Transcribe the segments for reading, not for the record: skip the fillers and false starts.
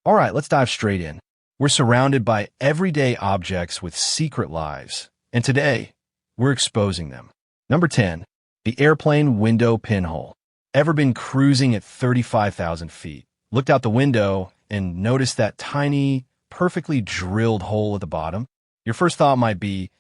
All right, let's dive straight in. We're surrounded by everyday objects with secret lives, and today, we're exposing them. Number 10, the airplane window pinhole. Ever been cruising at 35,000 feet, looked out the window, and noticed that tiny, perfectly drilled hole at the bottom? Your first thought might be,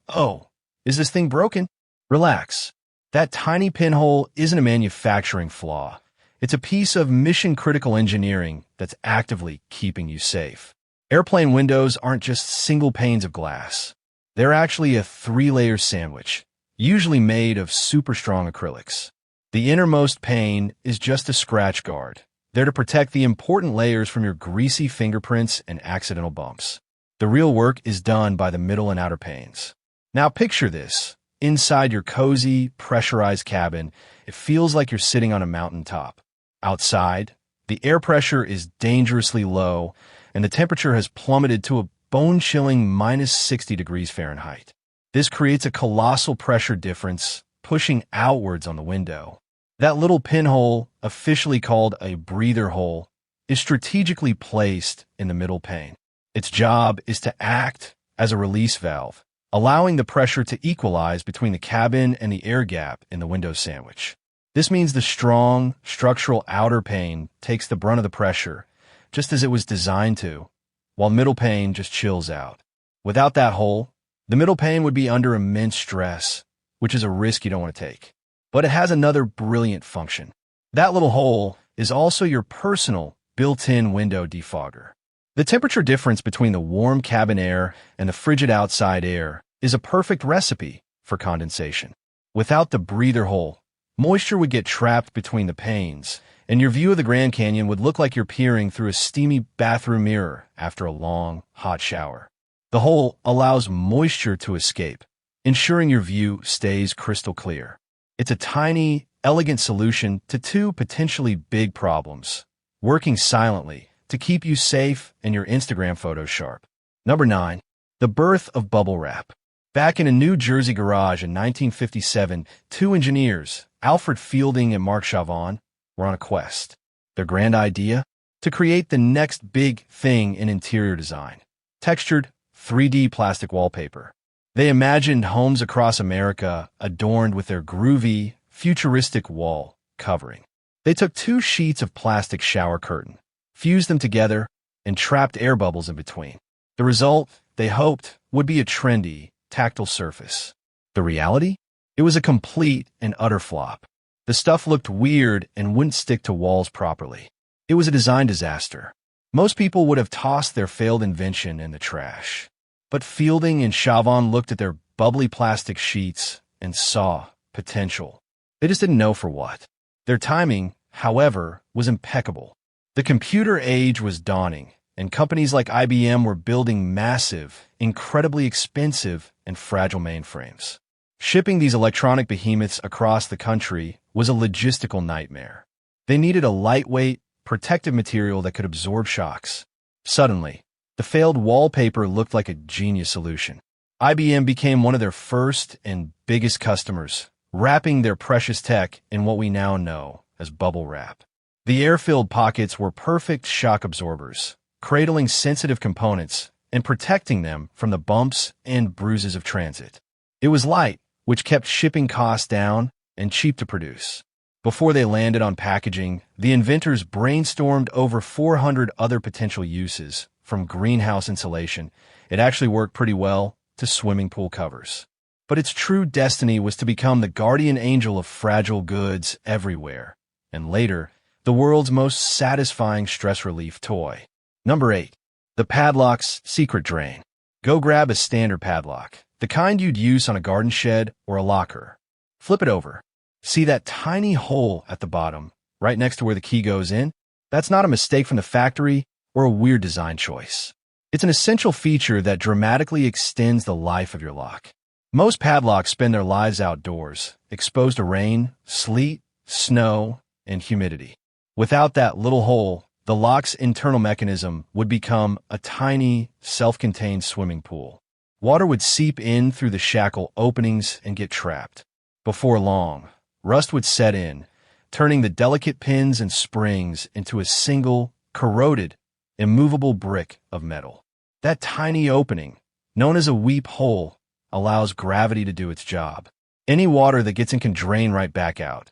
oh, is this thing broken? Relax. That tiny pinhole isn't a manufacturing flaw. It's a piece of mission-critical engineering that's actively keeping you safe. Airplane windows aren't just single panes of glass. They're actually a three-layer sandwich, usually made of super strong acrylics. The innermost pane is just a scratch guard, there to protect the important layers from your greasy fingerprints and accidental bumps. The real work is done by the middle and outer panes. Now picture this. Inside your cozy, pressurized cabin, it feels like you're sitting on a mountaintop. Outside, the air pressure is dangerously low, and the temperature has plummeted to a bone-chilling minus 60 degrees Fahrenheit. This creates a colossal pressure difference, pushing outwards on the window. That little pinhole, officially called a breather hole, is strategically placed in the middle pane. Its job is to act as a release valve, allowing the pressure to equalize between the cabin and the air gap in the window sandwich. This means the strong, structural outer pane takes the brunt of the pressure, just as it was designed to, while the middle pane just chills out. Without that hole, the middle pane would be under immense stress, which is a risk you don't want to take. But it has another brilliant function. That little hole is also your personal, built-in window defogger. The temperature difference between the warm cabin air and the frigid outside air is a perfect recipe for condensation. Without the breather hole, moisture would get trapped between the panes, and your view of the Grand Canyon would look like you're peering through a steamy bathroom mirror after a long, hot shower. The hole allows moisture to escape, ensuring your view stays crystal clear. It's a tiny, elegant solution to two potentially big problems, working silently to keep you safe and your Instagram photos sharp. Number 9, the birth of bubble wrap. Back in a New Jersey garage in 1957, two engineers, Alfred Fielding and Mark Chavon, were on a quest. Their grand idea? To create the next big thing in interior design. Textured, 3D plastic wallpaper. They imagined homes across America adorned with their groovy, futuristic wall covering. They took two sheets of plastic shower curtain, fused them together, and trapped air bubbles in between. The result, they hoped, would be a trendy, tactile surface. The reality? It was a complete and utter flop. The stuff looked weird and wouldn't stick to walls properly. It was a design disaster. Most people would have tossed their failed invention in the trash. But Fielding and Chavon looked at their bubbly plastic sheets and saw potential. They just didn't know for what. Their timing, however, was impeccable. The computer age was dawning, and companies like IBM were building massive, incredibly expensive, and fragile mainframes. Shipping these electronic behemoths across the country was a logistical nightmare. They needed a lightweight, protective material that could absorb shocks. Suddenly, the failed wallpaper looked like a genius solution. IBM became one of their first and biggest customers, wrapping their precious tech in what we now know as bubble wrap. The air-filled pockets were perfect shock absorbers, cradling sensitive components and protecting them from the bumps and bruises of transit. It was light, which kept shipping costs down, and cheap to produce. Before they landed on packaging, the inventors brainstormed over 400 other potential uses, from greenhouse insulation, it actually worked pretty well, to swimming pool covers. But its true destiny was to become the guardian angel of fragile goods everywhere, and later, the world's most satisfying stress relief toy. Number 8, the padlock's secret drain. Go grab a standard padlock, the kind you'd use on a garden shed or a locker. Flip it over. See that tiny hole at the bottom, right next to where the key goes in? That's not a mistake from the factory or a weird design choice. It's an essential feature that dramatically extends the life of your lock. Most padlocks spend their lives outdoors, exposed to rain, sleet, snow, and humidity. Without that little hole, the lock's internal mechanism would become a tiny, self-contained swimming pool. Water would seep in through the shackle openings and get trapped. Before long, rust would set in, turning the delicate pins and springs into a single, corroded, immovable brick of metal. That tiny opening, known as a weep hole, allows gravity to do its job. Any water that gets in can drain right back out,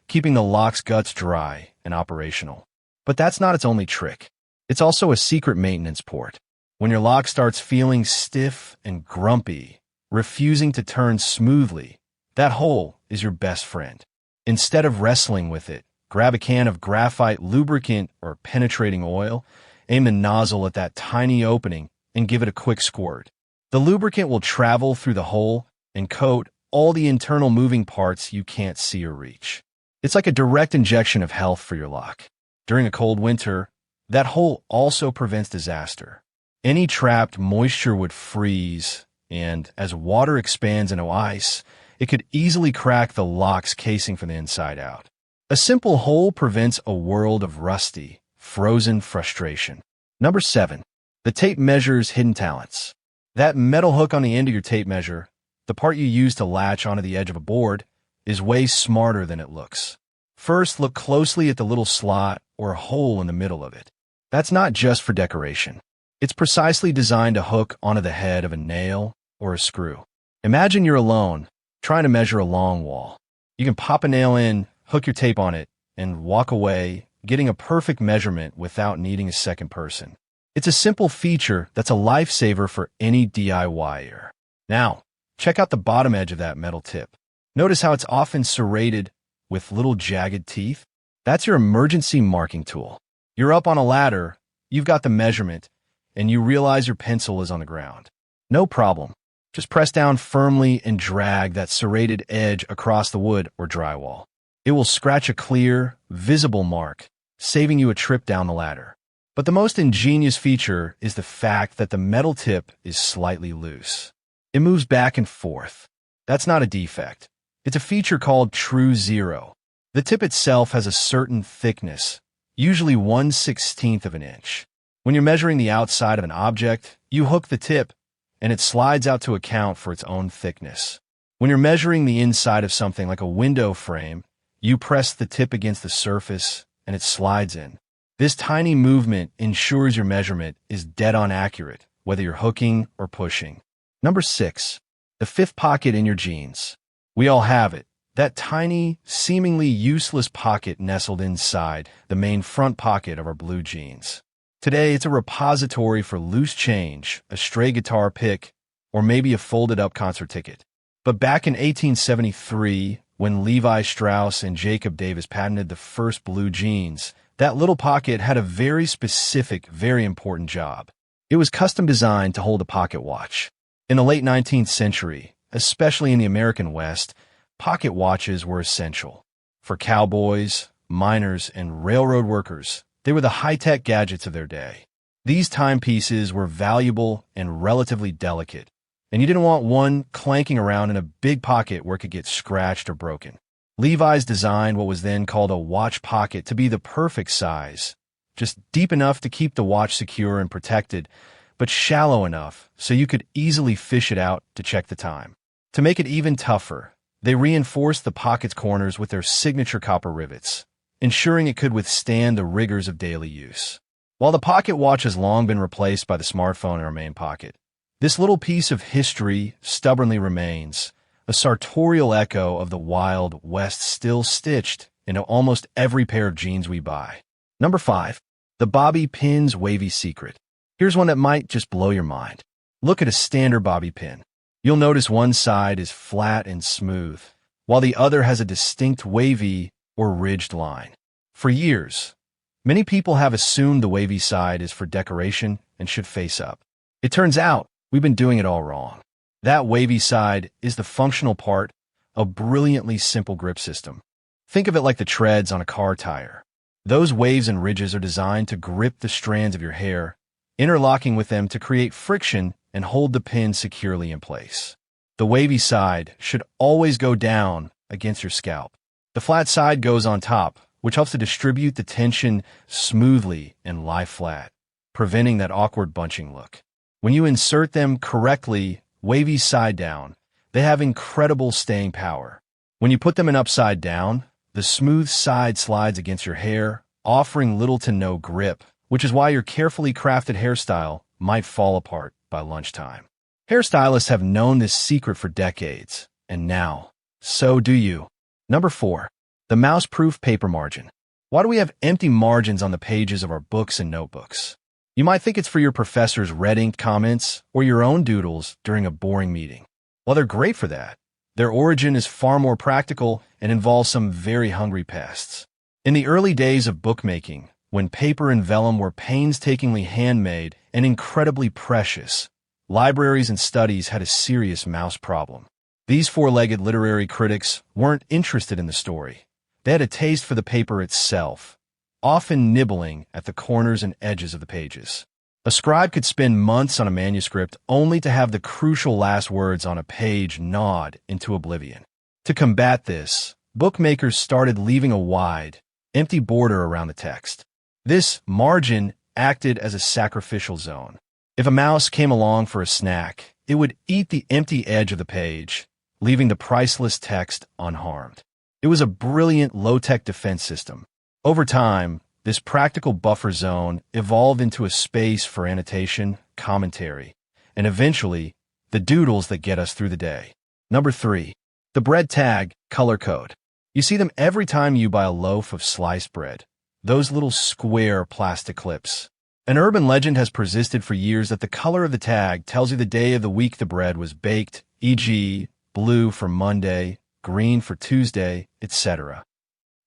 keeping the lock's guts dry and operational. But that's not its only trick. It's also a secret maintenance port. When your lock starts feeling stiff and grumpy, refusing to turn smoothly, that hole is your best friend. Instead of wrestling with it, grab a can of graphite lubricant or penetrating oil, aim the nozzle at that tiny opening, and give it a quick squirt. The lubricant will travel through the hole and coat all the internal moving parts you can't see or reach. It's like a direct injection of health for your lock. During a cold winter, that hole also prevents disaster. Any trapped moisture would freeze, and as water expands into ice, it could easily crack the lock's casing from the inside out. A simple hole prevents a world of rusty, frozen frustration. Number 7. The tape measure's hidden talents. That metal hook on the end of your tape measure, the part you use to latch onto the edge of a board, is way smarter than it looks. First, look closely at the little slot or hole in the middle of it. That's not just for decoration. It's precisely designed to hook onto the head of a nail or a screw. Imagine you're alone, trying to measure a long wall. You can pop a nail in, hook your tape on it, and walk away, getting a perfect measurement without needing a second person. It's a simple feature that's a lifesaver for any DIYer. Now, check out the bottom edge of that metal tip. Notice how it's often serrated with little jagged teeth? That's your emergency marking tool. You're up on a ladder, you've got the measurement, and you realize your pencil is on the ground. No problem. Just press down firmly and drag that serrated edge across the wood or drywall. It will scratch a clear, visible mark, saving you a trip down the ladder. But the most ingenious feature is the fact that the metal tip is slightly loose. It moves back and forth. That's not a defect. It's a feature called True Zero. The tip itself has a certain thickness, usually 1/16 of an inch. When you're measuring the outside of an object, you hook the tip, and it slides out to account for its own thickness. When you're measuring the inside of something like a window frame, you press the tip against the surface, and it slides in. This tiny movement ensures your measurement is dead-on accurate, whether you're hooking or pushing. Number 6. The fifth pocket in your jeans. We all have it. That tiny, seemingly useless pocket nestled inside the main front pocket of our blue jeans. Today, it's a repository for loose change, a stray guitar pick, or maybe a folded-up concert ticket. But back in 1873, when Levi Strauss and Jacob Davis patented the first blue jeans, that little pocket had a very specific, very important job. It was custom designed to hold a pocket watch. In the late 19th century, especially in the American West, pocket watches were essential. For cowboys, miners, and railroad workers, they were the high-tech gadgets of their day. These timepieces were valuable and relatively delicate, and you didn't want one clanking around in a big pocket where it could get scratched or broken. Levi's designed what was then called a watch pocket to be the perfect size, just deep enough to keep the watch secure and protected, but shallow enough so you could easily fish it out to check the time. To make it even tougher, they reinforced the pocket's corners with their signature copper rivets, ensuring it could withstand the rigors of daily use. While the pocket watch has long been replaced by the smartphone in our main pocket, this little piece of history stubbornly remains, a sartorial echo of the Wild West still stitched into almost every pair of jeans we buy. Number 5. The bobby pin's wavy secret. Here's one that might just blow your mind. Look at a standard bobby pin. You'll notice one side is flat and smooth, while the other has a distinct wavy or ridged line. For years, many people have assumed the wavy side is for decoration and should face up. It turns out we've been doing it all wrong. That wavy side is the functional part of a brilliantly simple grip system. Think of it like the treads on a car tire. Those waves and ridges are designed to grip the strands of your hair, interlocking with them to create friction and hold the pin securely in place. The wavy side should always go down against your scalp. The flat side goes on top, which helps to distribute the tension smoothly and lie flat, preventing that awkward bunching look. When you insert them correctly, wavy side down, they have incredible staying power. When you put them in upside down, the smooth side slides against your hair, offering little to no grip, which is why your carefully crafted hairstyle might fall apart by lunchtime. Hairstylists have known this secret for decades, and now, so do you. Number 4. The mouse-proof paper margin. Why do we have empty margins on the pages of our books and notebooks? You might think it's for your professor's red ink comments or your own doodles during a boring meeting. While they're great for that, their origin is far more practical and involves some very hungry pests. In the early days of bookmaking, when paper and vellum were painstakingly handmade and incredibly precious, libraries and studies had a serious mouse problem. These four-legged literary critics weren't interested in the story. They had a taste for the paper itself, often nibbling at the corners and edges of the pages. A scribe could spend months on a manuscript only to have the crucial last words on a page gnawed into oblivion. To combat this, bookmakers started leaving a wide, empty border around the text. This margin acted as a sacrificial zone. If a mouse came along for a snack, it would eat the empty edge of the page, leaving the priceless text unharmed. It was a brilliant low-tech defense system. Over time, this practical buffer zone evolved into a space for annotation, commentary, and eventually, the doodles that get us through the day. Number 3. The bread tag, color code. You see them every time you buy a loaf of sliced bread. Those little square plastic clips. An urban legend has persisted for years that the color of the tag tells you the day of the week the bread was baked, e.g., blue for Monday, green for Tuesday, etc.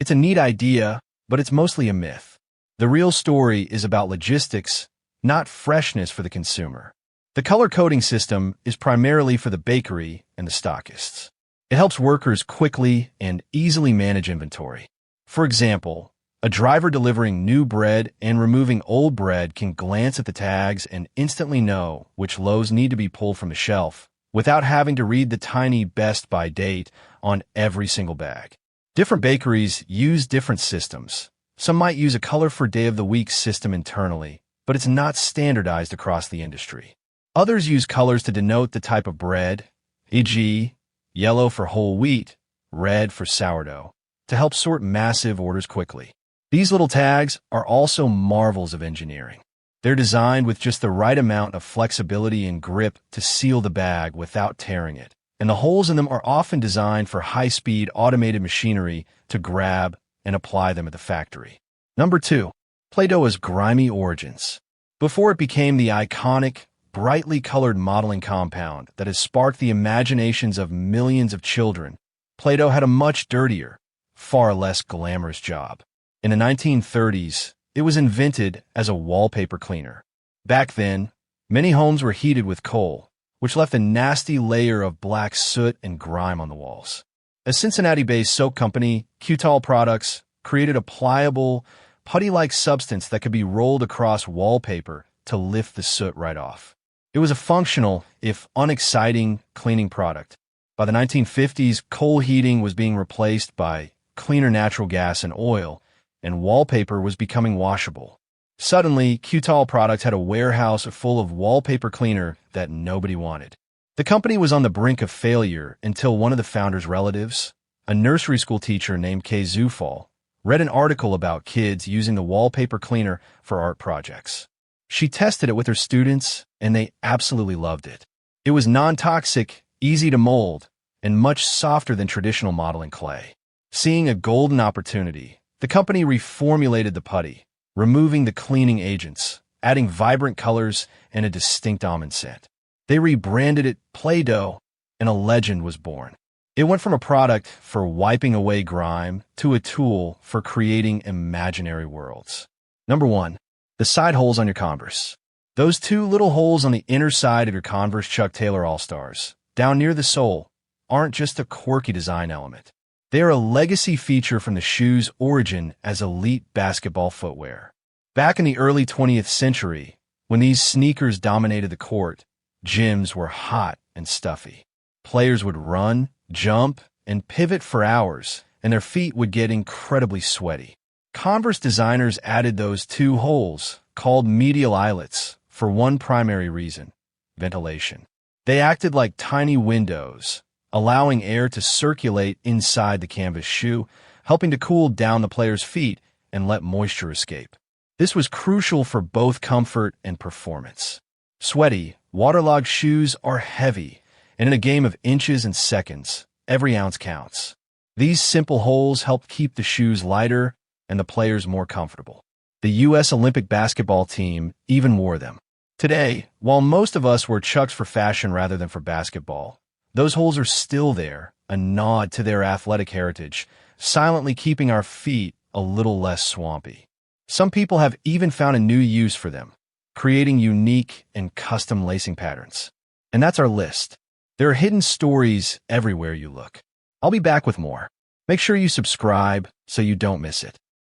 It's a neat idea, but it's mostly a myth. The real story is about logistics, not freshness for the consumer. The color coding system is primarily for the bakery and the stockists. It helps workers quickly and easily manage inventory. For example, a driver delivering new bread and removing old bread can glance at the tags and instantly know which loaves need to be pulled from the shelf, without having to read the tiny best by date on every single bag. Different bakeries use different systems. Some might use a color for day of the week system internally, but it's not standardized across the industry. Others use colors to denote the type of bread, e.g., yellow for whole wheat, red for sourdough, to help sort massive orders quickly. These little tags are also marvels of engineering. They're designed with just the right amount of flexibility and grip to seal the bag without tearing it, and the holes in them are often designed for high-speed automated machinery to grab and apply them at the factory. Number 2. Play-Doh's grimy origins. Before it became the iconic, brightly colored modeling compound that has sparked the imaginations of millions of children, Play-Doh had a much dirtier, far less glamorous job. In the 1930s, it was invented as a wallpaper cleaner. Back then, many homes were heated with coal, which left a nasty layer of black soot and grime on the walls. A Cincinnati-based soap company, Qtall Products, created a pliable, putty-like substance that could be rolled across wallpaper to lift the soot right off. It was a functional, if unexciting, cleaning product. By the 1950s, coal heating was being replaced by cleaner natural gas and oil, and wallpaper was becoming washable. Suddenly, Qtall Products had a warehouse full of wallpaper cleaner that nobody wanted. The company was on the brink of failure until one of the founders' relatives, a nursery school teacher named Kay Zufall, read an article about kids using the wallpaper cleaner for art projects. She tested it with her students, and they absolutely loved it. It was non-toxic, easy to mold, and much softer than traditional modeling clay. Seeing a golden opportunity, the company reformulated the putty, removing the cleaning agents, adding vibrant colors and a distinct almond scent. They rebranded it Play-Doh, and a legend was born. It went from a product for wiping away grime to a tool for creating imaginary worlds. Number 1. The side holes on your Converse. Those two little holes on the inner side of your Converse Chuck Taylor All-Stars, down near the sole, aren't just a quirky design element. They are a legacy feature from the shoe's origin as elite basketball footwear. Back in the early 20th century, when these sneakers dominated the court, gyms were hot and stuffy. Players would run, jump, and pivot for hours, and their feet would get incredibly sweaty. Converse designers added those two holes, called medial eyelets, for one primary reason: ventilation. They acted like tiny windows, allowing air to circulate inside the canvas shoe, helping to cool down the player's feet and let moisture escape. This was crucial for both comfort and performance. Sweaty, waterlogged shoes are heavy, and in a game of inches and seconds, every ounce counts. These simple holes helped keep the shoes lighter and the players more comfortable. The U.S. Olympic basketball team even wore them. Today, while most of us wear Chucks for fashion rather than for basketball, those holes are still there, a nod to their athletic heritage, silently keeping our feet a little less swampy. Some people have even found a new use for them, creating unique and custom lacing patterns. And that's our list. There are hidden stories everywhere you look. I'll be back with more. Make sure you subscribe so you don't miss it.